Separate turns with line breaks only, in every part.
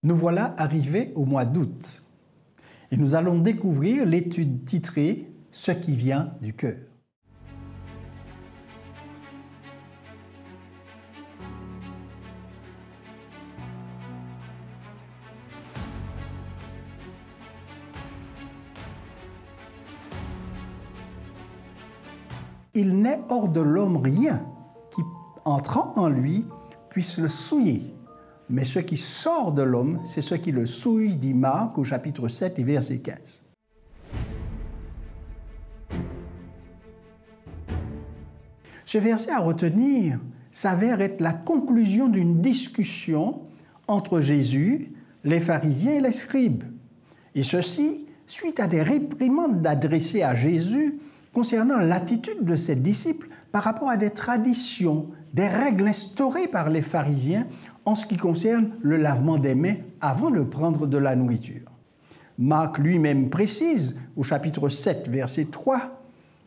Nous voilà arrivés au mois d'août et nous allons découvrir l'étude titrée « Ce qui vient du cœur ». Il n'est hors de l'homme rien qui, entrant en lui, puisse le souiller. Mais ce qui sort de l'homme, c'est ce qui le souille, dit Marc au chapitre 7 et verset 15. Ce verset à retenir s'avère être la conclusion d'une discussion entre Jésus, les pharisiens et les scribes. Et ceci suite à des réprimandes adressées à Jésus concernant l'attitude de ses disciples par rapport à des traditions, des règles instaurées par les pharisiens en ce qui concerne le lavement des mains avant de prendre de la nourriture. Marc lui-même précise, au chapitre 7, verset 3,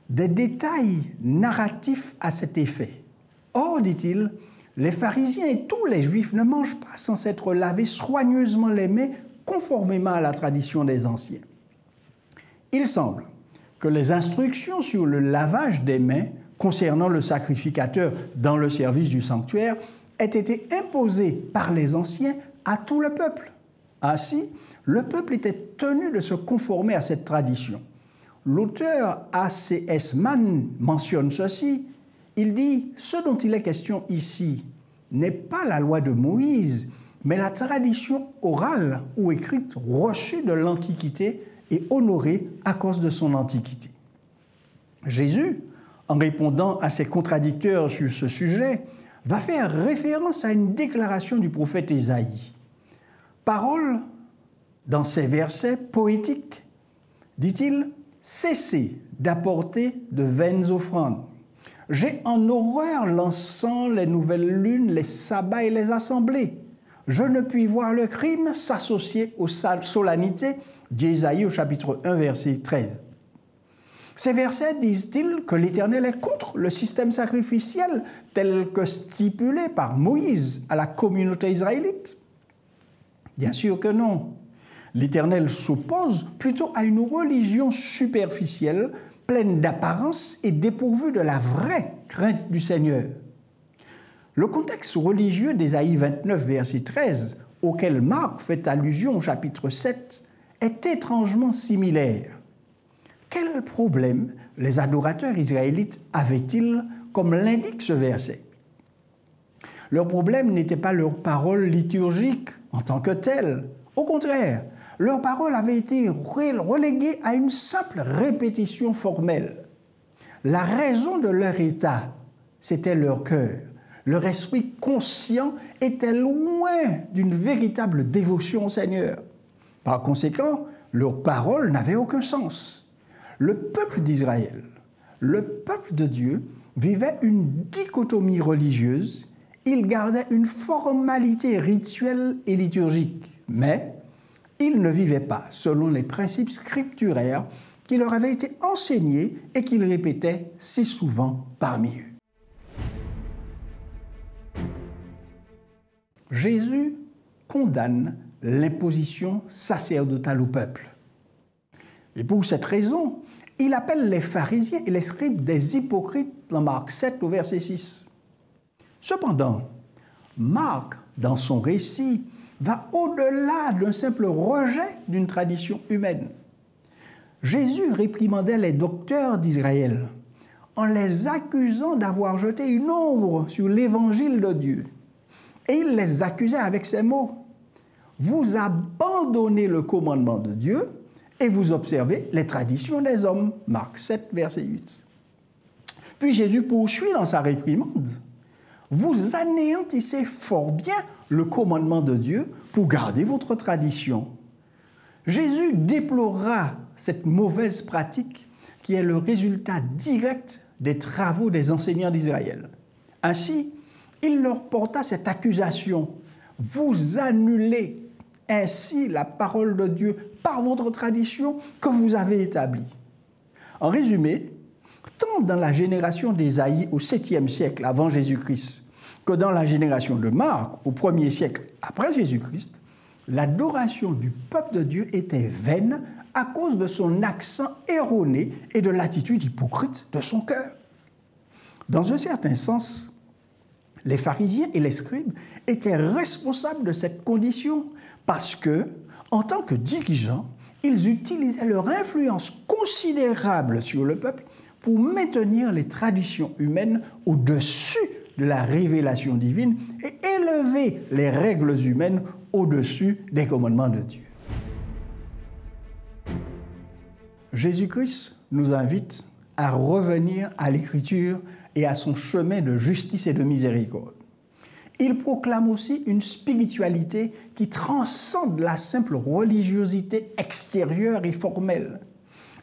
des détails narratifs à cet effet. Or, dit-il, les pharisiens et tous les juifs ne mangent pas sans s'être lavés soigneusement les mains conformément à la tradition des anciens. Il semble que les instructions sur le lavage des mains concernant le sacrificateur dans le service du sanctuaire aient été imposées par les anciens à tout le peuple. Ainsi, le peuple était tenu de se conformer à cette tradition. L'auteur A.C.S. Mann mentionne ceci. Il dit « Ce dont il est question ici n'est pas la loi de Moïse, mais la tradition orale ou écrite reçue de l'Antiquité et honorée à cause de son antiquité. » Jésus, en répondant à ses contradicteurs sur ce sujet, va faire référence à une déclaration du prophète Ésaïe. Parole, dans ces versets poétiques, dit-il, « Cessez d'apporter de vaines offrandes. J'ai en horreur l'encens, les nouvelles lunes, les sabbats et les assemblées. Je ne puis voir le crime s'associer aux solennités d'Ésaïe au chapitre 1, verset 13. » Ces versets disent-ils que l'Éternel est contre le système sacrificiel tel que stipulé par Moïse à la communauté israélite? Bien sûr que non. L'Éternel s'oppose plutôt à une religion superficielle, pleine d'apparence et dépourvue de la vraie crainte du Seigneur. Le contexte religieux d'Ésaïe 29, verset 13, auquel Marc fait allusion au chapitre 7, est étrangement similaire. Quel problème les adorateurs israélites avaient-ils, comme l'indique ce verset? Leur problème n'était pas leur parole liturgique en tant que telle. Au contraire, leur parole avait été reléguée à une simple répétition formelle. La raison de leur état, c'était leur cœur. Leur esprit conscient était loin d'une véritable dévotion au Seigneur. Par conséquent, leur parole n'avait aucun sens. Le peuple d'Israël, le peuple de Dieu, vivait une dichotomie religieuse. Il gardait une formalité rituelle et liturgique, mais ils ne vivaient pas selon les principes scripturaires qui leur avaient été enseignés et qu'ils répétaient si souvent parmi eux. Jésus condamne l'imposition sacerdotale au peuple. Et pour cette raison, il appelle les pharisiens et les scribes des hypocrites dans Marc 7 au verset 6. Cependant, Marc, dans son récit, va au-delà d'un simple rejet d'une tradition humaine. Jésus réprimandait les docteurs d'Israël en les accusant d'avoir jeté une ombre sur l'évangile de Dieu. Et il les accusait avec ces mots. « Vous abandonnez le commandement de Dieu et vous observez les traditions des hommes. » Marc 7, verset 8. Puis Jésus poursuit dans sa réprimande. « Vous anéantissez fort bien le commandement de Dieu pour garder votre tradition. » Jésus déplora cette mauvaise pratique qui est le résultat direct des travaux des enseignants d'Israël. Ainsi, il leur porta cette accusation. « Vous annulez ainsi la parole de Dieu par votre tradition que vous avez établie. » En résumé, tant dans la génération d'Ésaïe au 7e siècle avant Jésus-Christ que dans la génération de Marc au 1er siècle après Jésus-Christ, l'adoration du peuple de Dieu était vaine à cause de son accent erroné et de l'attitude hypocrite de son cœur. Dans un certain sens, les pharisiens et les scribes étaient responsables de cette condition parce que, en tant que dirigeants, ils utilisaient leur influence considérable sur le peuple pour maintenir les traditions humaines au-dessus de la révélation divine et élever les règles humaines au-dessus des commandements de Dieu. Jésus-Christ nous invite à revenir à l'Écriture et à son chemin de justice et de miséricorde. Il proclame aussi une spiritualité qui transcende la simple religiosité extérieure et formelle.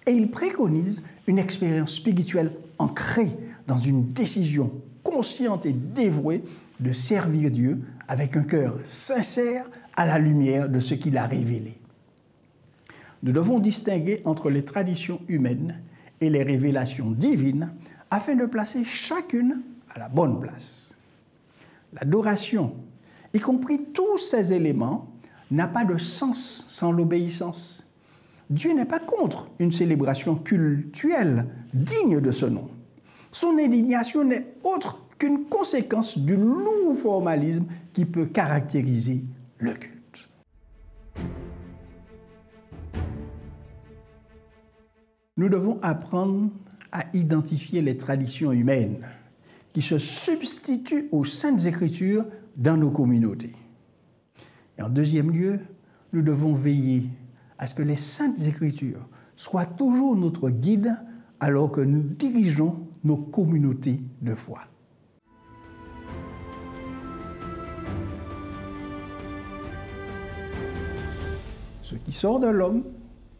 Et il préconise une expérience spirituelle ancrée dans une décision consciente et dévouée de servir Dieu avec un cœur sincère à la lumière de ce qu'il a révélé. Nous devons distinguer entre les traditions humaines et les révélations divines afin de placer chacune à la bonne place. L'adoration, y compris tous ces éléments, n'a pas de sens sans l'obéissance. Dieu n'est pas contre une célébration cultuelle digne de ce nom. Son indignation n'est autre qu'une conséquence du lourd formalisme qui peut caractériser le culte. Nous devons apprendre à identifier les traditions humaines qui se substituent aux Saintes Écritures dans nos communautés. Et en deuxième lieu, nous devons veiller à ce que les Saintes Écritures soient toujours notre guide alors que nous dirigeons nos communautés de foi. Ce qui sort de l'homme,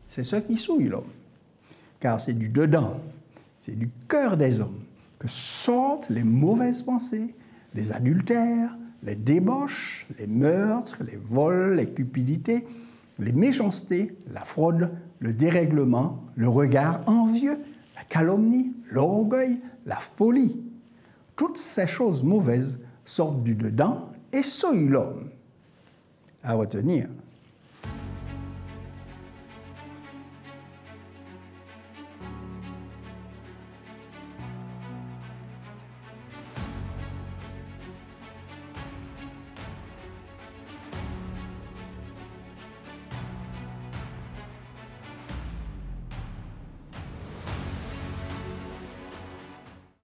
c'est ce qui souille l'homme. Car c'est du dedans, c'est du cœur des hommes que sortent les mauvaises pensées, les adultères, les débauches, les meurtres, les vols, les cupidités, les méchancetés, la fraude, le dérèglement, le regard envieux, la calomnie, l'orgueil, la folie. Toutes ces choses mauvaises sortent du dedans et souillent l'homme. À retenir,